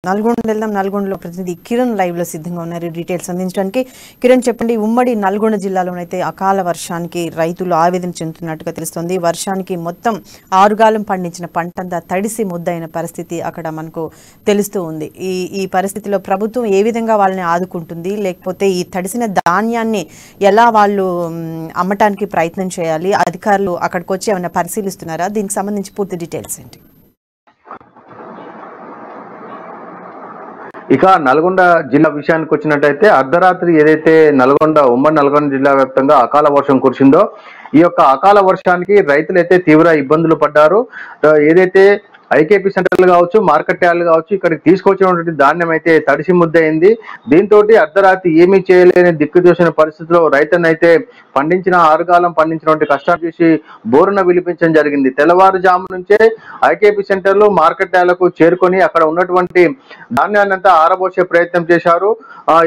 నల్గొండ వెళ్దాం. నల్గొండలో ప్రతినిధి కిరణ్ లైవ్ లో సిద్ధంగా ఉన్నారు డీటెయిల్స్ అందించడానికి. కిరణ్ చెప్పండి, ఉమ్మడి నల్గొండ జిల్లాలోనైతే అకాల వర్షానికి రైతులు ఆవేదన చెందుతున్నట్టుగా తెలుస్తోంది. వర్షానికి మొత్తం ఆరుగాలం పండించిన పంటంతా తడిసి ముద్దైన పరిస్థితి అక్కడ మనకు తెలుస్తూ ఉంది. ఈ పరిస్థితిలో ప్రభుత్వం ఏ విధంగా వాళ్ళని ఆదుకుంటుంది, లేకపోతే ఈ తడిసిన ధాన్యాన్ని ఎలా వాళ్ళు అమ్మటానికి ప్రయత్నం చేయాలి, అధికారులు అక్కడికి వచ్చి ఏమైనా పరిశీలిస్తున్నారా? దీనికి సంబంధించి పూర్తి డీటెయిల్స్ ఏంటి? ఇక నల్గొండ జిల్లా విషయానికి వచ్చినట్టయితే అర్ధరాత్రి ఏదైతే ఉమ్మడి నల్గొండ జిల్లా వ్యాప్తంగా అకాల వర్షం కురిసిందో, ఈ యొక్క అకాల వర్షానికి రైతులు అయితే తీవ్ర ఇబ్బందులు పడ్డారు. ఏదైతే ఐకేపీ సెంటర్లు కావచ్చు, మార్కెట్ యార్డ్లు కావచ్చు, ఇక్కడికి తీసుకొచ్చినటువంటి ధాన్యం అయితే తడిసి ముద్దయింది. దీంతో అర్ధరాత్రి ఏమీ చేయలేని దిక్కు చూసిన పరిస్థితిలో రైతునైతే ఆరుగాలం పండించినటువంటి కష్టాలు చేసి బోరున విలిపించడం జరిగింది. తెల్లవారుజాము నుంచే ఐకేపీ సెంటర్లు, మార్కెట్ యార్డ్లకు చేరుకొని అక్కడ ఉన్నటువంటి ధాన్యాన్ని అంతా ఆరబోసే ప్రయత్నం చేశారు.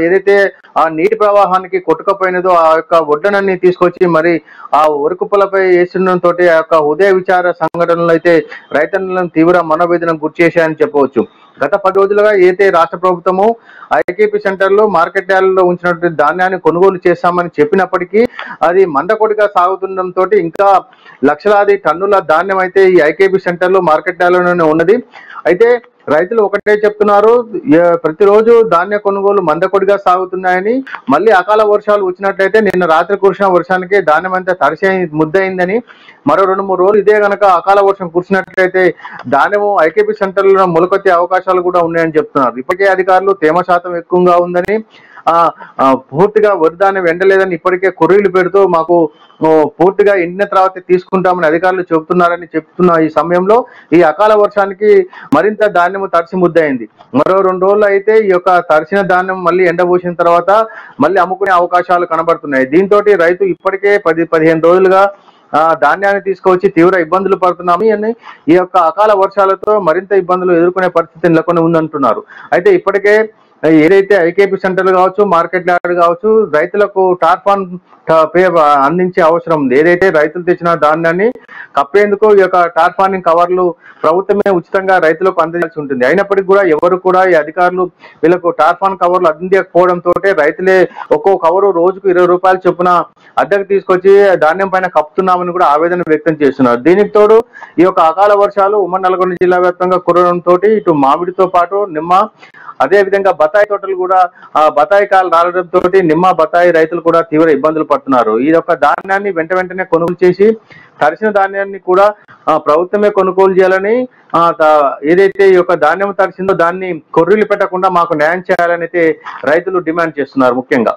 ఏదైతే ఆ నీటి ప్రవాహానికి కొట్టుకపోయినదో ఆ యొక్క ఒడ్డనన్ని తీసుకొచ్చి మరి ఆ ఒరుకుపలపై వేస్తుండటంతో ఆ యొక్క ఉదయ విచార సంఘటనలు అయితే రైతన్నులను తీవ్ర మనోవేదనకు గురి చేశాయని చెప్పవచ్చు. గత 10 రోజులుగా ఏదైతే రాష్ట్ర ప్రభుత్వము ఐకేపీ సెంటర్లు, మార్కెట్ యార్డ్లలో ఉంచినటువంటి ధాన్యాన్ని కొనుగోలు చేస్తామని చెప్పినప్పటికీ అది మందకొడిగా సాగుతుండటంతో ఇంకా లక్షలాది టన్నుల ధాన్యం అయితే ఈ ఐకేపీ సెంటర్లు, మార్కెట్ యార్డ్లలోనే ఉన్నది. అయితే రైతులు ఒకటే చెప్తున్నారు, ప్రతిరోజు ధాన్య కొనుగోలు మందకొడిగా సాగుతున్నాయని, మళ్ళీ అకాల వర్షాలు వచ్చినట్లయితే నిన్న రాత్రి కురిసిన వర్షానికి ధాన్యం అంతా తడిసి ముద్దయిందని, మరో 2-3 రోజులు ఇదే గనక అకాల వర్షం కురిసినట్లయితే ధాన్యము ఐకేపీ సెంటర్లలో మొలకొచ్చే అవకాశాలు కూడా ఉన్నాయని చెప్తున్నారు. ఇప్పటికే అధికారులు తేమ శాతం ఎక్కువగా ఉందని, పూర్తిగా వరి ధాన్యం ఎండలేదని ఇప్పటికే కొర్రీలు పెడుతూ మాకు పూర్తిగా ఎండిన తర్వాత తీసుకుంటామని అధికారులు చెప్తున్న ఈ సమయంలో ఈ అకాల వర్షానికి మరింత ధాన్యం తడిసి ముద్దయింది. మరో 2 రోజులు అయితే ఈ యొక్క తడిసిన ధాన్యం మళ్ళీ ఎండబోసిన తర్వాత మళ్ళీ అమ్ముకునే అవకాశాలు కనబడుతున్నాయి. దీంతో రైతు ఇప్పటికే 10-15 రోజులుగా ధాన్యాన్ని తీసుకొచ్చి తీవ్ర ఇబ్బందులు పడుతున్నాము అని, ఈ యొక్క అకాల వర్షాలతో మరింత ఇబ్బందులు ఎదుర్కొనే పరిస్థితి నెలకొని ఉందంటున్నారు. అయితే ఇప్పటికే ఏదైతే ఐకేపీ సెంటర్లు కావచ్చు, మార్కెట్ యార్డ్ కావచ్చు, రైతులకు టార్పాన్ అందించే అవసరం ఉంది. ఏదైతే రైతులు తెచ్చిన ధాన్యాన్ని కప్పేందుకు ఈ యొక్క టార్పానింగ్ కవర్లు ప్రభుత్వమే ఉచితంగా రైతులకు అందించాల్సి ఉంటుంది. అయినప్పటికీ కూడా ఎవరు కూడా ఈ అధికారులు వీళ్ళకు టార్పాన్ కవర్లు అందించకపోవడంతో రైతులే ఒక్కో కవరు రోజుకు 20 రూపాయలు చొప్పున అద్దెకు తీసుకొచ్చి ధాన్యం పైన కప్పుతున్నామని కూడా ఆవేదన వ్యక్తం చేస్తున్నారు. దీనికి తోడు ఈ యొక్క అకాల వర్షాలు ఉమ్మడి నల్గొండ జిల్లా వ్యాప్తంగా కురవడంతో ఇటు మామిడితో పాటు నిమ్మ, అదే విధంగా బత్తాయి తోటలు కూడా బత్తాయి కాయలు రాలడంతో నిమ్మ, బత్తాయి రైతులు కూడా తీవ్ర ఇబ్బందులు పడుతున్నారు. ఈ యొక్క ధాన్యాన్ని వెంటనే కొనుగోలు చేసి తడిసిన ధాన్యాన్ని కూడా ప్రభుత్వమే కొనుగోలు చేయాలని, ఏదైతే ఈ యొక్క ధాన్యం తడిసిందో దాన్ని కొర్రీలు పెట్టకుండా మాకు న్యాయం చేయాలని అయితే రైతులు డిమాండ్ చేస్తున్నారు. ముఖ్యంగా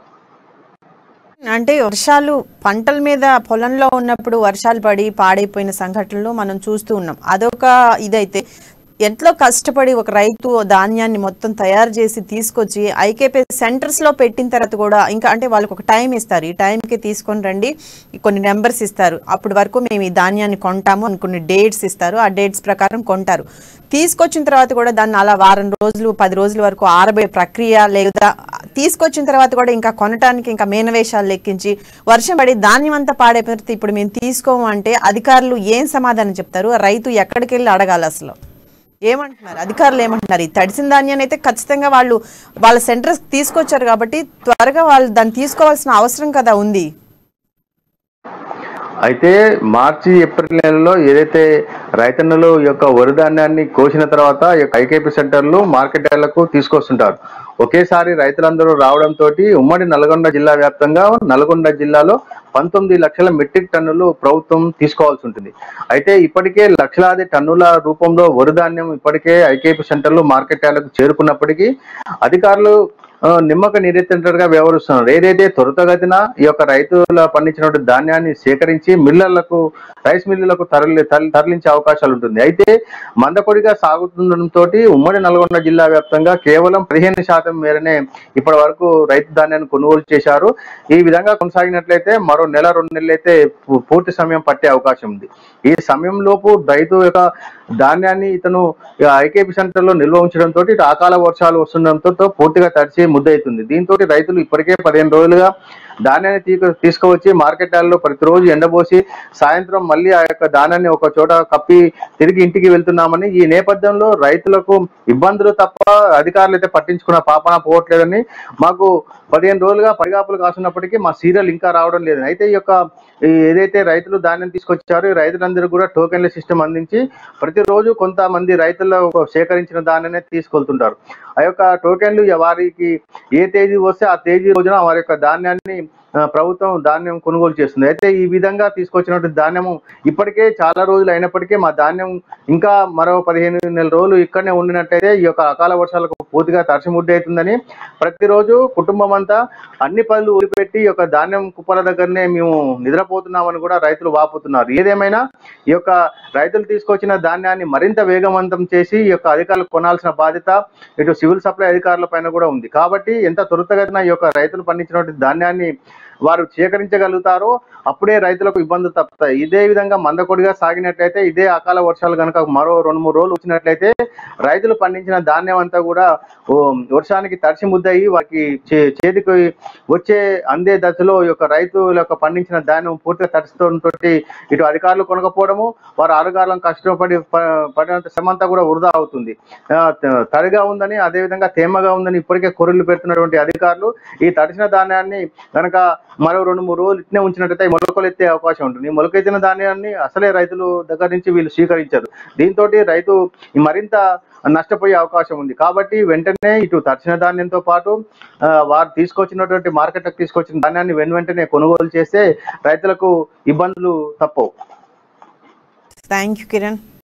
అంటే వర్షాలు పంటల మీద పొలంలో ఉన్నప్పుడు వర్షాలు పడి పాడైపోయిన సంఘటనలు మనం చూస్తూ ఉన్నాం. అదొక ఇదైతే ఎంతో కష్టపడి ఒక రైతు ధాన్యాన్ని మొత్తం తయారు చేసి తీసుకొచ్చి ఐకేపీ సెంటర్స్లో పెట్టిన తర్వాత కూడా ఇంకా అంటే వాళ్ళకి ఒక టైం ఇస్తారు, ఈ టైంకి తీసుకొని రండి, కొన్ని నెంబర్స్ ఇస్తారు, అప్పటి వరకు మేము ఈ ధాన్యాన్ని కొంటాము అని కొన్ని డేట్స్ ఇస్తారు. ఆ డేట్స్ ప్రకారం కొంటారు. తీసుకొచ్చిన తర్వాత కూడా దాన్ని అలా వారం రోజులు 10 రోజుల వరకు ఆరబోయే ప్రక్రియ, లేదా తీసుకొచ్చిన తర్వాత కూడా ఇంకా కొనటానికి ఇంకా మేనవేషాలు లెక్కించి వర్షం పడి ధాన్యం అంతా పాడైపోతే ఇప్పుడు మేము తీసుకోము అంటే అధికారులు ఏం సమాధానం చెప్తారు? రైతు ఎక్కడికి వెళ్ళి అడగాలి? అసలు ఏమంటున్నారు అధికారులు? ఏమంటున్నారు? ఈ తడిసిన ధాన్యాన్ని అయితే ఖచ్చితంగా వాళ్ళ సెంటర్స్ తీసుకొచ్చారు కాబట్టి త్వరగా వాళ్ళు దాన్ని తీసుకోవాల్సిన అవసరం కదా ఉంది. అయితే మార్చి, ఏప్రిల్ నెలలో ఏదైతే రైతన్నులు యొక్క వరి ధాన్యాన్ని కోసిన తర్వాత ఐకేపీ సెంటర్లు, మార్కెట్ యార్డ్లకు తీసుకొస్తుంటారు. ఒకేసారి రైతులందరూ రావడంతో ఉమ్మడి నల్గొండ జిల్లా వ్యాప్తంగా నల్గొండ జిల్లాలో 19 లక్షల మెట్రిక్ టన్నులు ప్రభుత్వం తీసుకోవాల్సి ఉంటుంది. అయితే ఇప్పటికే లక్షలాది టన్నుల రూపంలో వరి ధాన్యం ఇప్పటికే ఐకేపీ సెంటర్లు, మార్కెట్ యార్డ్లకు చేరుకున్నప్పటికీ అధికారులు నిమ్మక నీరెత్తినట్టుగా వ్యవహరిస్తున్నారు. ఏదైతే త్వరితగతిన ఈ యొక్క రైతుల పండించినటువంటి ధాన్యాన్ని సేకరించి రైస్ మిల్లులకు తరలించే అవకాశాలు ఉంటుంది. అయితే మందకొడిగా సాగుతుండటంతో ఉమ్మడి నల్గొండ జిల్లా వ్యాప్తంగా కేవలం 15% మేరనే ఇప్పటి వరకు రైతు ధాన్యాన్ని కొనుగోలు చేశారు. ఈ విధంగా కొనసాగినట్లయితే మరో 1-2 నెలలు అయితే పూర్తి సమయం పట్టే అవకాశం ఉంది. ఈ సమయంలోపు రైతు యొక్క ధాన్యాన్ని ఇతను ఐకేపీ సెంటర్లో నిల్వ ఉంచడంతో అకాల వర్షాలు వస్తుండటంతో పూర్తిగా తడిచి ముద్దవుతుంది. దీంతో రైతులు ఇప్పటికే 15 రోజులుగా ధాన్యాన్ని తీసుకువచ్చి మార్కెట్ యార్డ్లో ప్రతిరోజు ఎండబోసి సాయంత్రం మళ్ళీ ఆ యొక్క ధాన్యాన్ని ఒక చోట కప్పి తిరిగి ఇంటికి వెళ్తున్నామని, ఈ నేపథ్యంలో రైతులకు ఇబ్బందులు తప్ప అధికారులు అయితే పట్టించుకున్న పాపన పోవట్లేదని మాకు 15 రోజులుగా పడిగాపులు కాస్తున్నప్పటికీ మా సీరియల్ ఇంకా రావడం లేదు. అయితే ఏదైతే రైతులు ధాన్యం తీసుకొచ్చారో ఈ రైతులందరూ కూడా టోకెన్ల సిస్టమ్ అందించి ప్రతిరోజు కొంతమంది రైతుల్లో సేకరించిన ధాన్యాన్ని తీసుకెళ్తుంటారు. ఆ యొక్క టోకెన్లు వారికి ఏ తేదీ వస్తే ఆ తేదీ రోజున వారి యొక్క ధాన్యాన్ని ప్రభుత్వం ధాన్యం కొనుగోలు చేస్తుంది. అయితే ఈ విధంగా తీసుకొచ్చినటువంటి ధాన్యము ఇప్పటికే చాలా రోజులు అయినప్పటికీ మా ధాన్యం ఇంకా మరో 15 నెలల రోజులు ఇక్కడనే ఉండినట్టయితే ఈ యొక్క అకాల వర్షాలకు పూర్తిగా తడిసిముద్ద అవుతుందని ప్రతిరోజు కుటుంబం అంతా అన్ని పనులు ఊరిపెట్టి ఈ యొక్క ధాన్యం కుప్పల దగ్గరనే మేము నిద్రపోతున్నామని కూడా రైతులు వాపోతున్నారు. ఏదేమైనా ఈ యొక్క రైతులు తీసుకొచ్చిన ధాన్యాన్ని మరింత వేగవంతం చేసి ఈ యొక్క అధికారులు కొనాల్సిన బాధ్యత ఇటు సివిల్ సప్లై అధికారుల పైన కూడా ఉంది. కాబట్టి ఎంత త్వరితగతిన ఈ యొక్క రైతులు పండించినటువంటి ధాన్యాన్ని వారు సేకరించగలుగుతారో అప్పుడే రైతులకు ఇబ్బందులు తప్పుతాయి. ఇదే విధంగా మందకొడిగా సాగినట్లయితే, ఇదే అకాల వర్షాలు కనుక మరో 2-3 రోజులు వచ్చినట్లయితే రైతులు పండించిన ధాన్యం అంతా కూడా వర్షానికి తడిసి ముద్దయి వారికి చేతికి అందే దశలో ఈ యొక్క రైతుల యొక్క పండించిన ధాన్యం పూర్తిగా తడిసితో ఇటు అధికారులు కొనకపోవడము, వారు అధికారులను కష్టపడి పడినంత శ్రమ అంతా కూడా వృధా అవుతుంది. తడిగా ఉందని, అదేవిధంగా తేమగా ఉందని ఇప్పటికే కొర్రలు పెడుతున్నటువంటి అధికారులు ఈ తడిసిన ధాన్యాన్ని కనుక మరో 2-3 రోజులు ఇట్నే ఉంచినట్టయితే మొలకలు ఎత్తే అవకాశం ఉంటుంది. మొలకెత్తిన ధాన్యాన్ని అసలే రైతులు దగ్గర నుంచి వీళ్ళు స్వీకరించారు. దీంతో రైతు మరింత నష్టపోయే అవకాశం ఉంది. కాబట్టి వెంటనే ఇటు తడిసిన ధాన్యంతో పాటు వారు తీసుకొచ్చినటువంటి మార్కెట్లకు తీసుకొచ్చిన ధాన్యాన్ని వెంటనే కొనుగోలు చేస్తే రైతులకు ఇబ్బందులు తప్పవు. Thank you Kiran.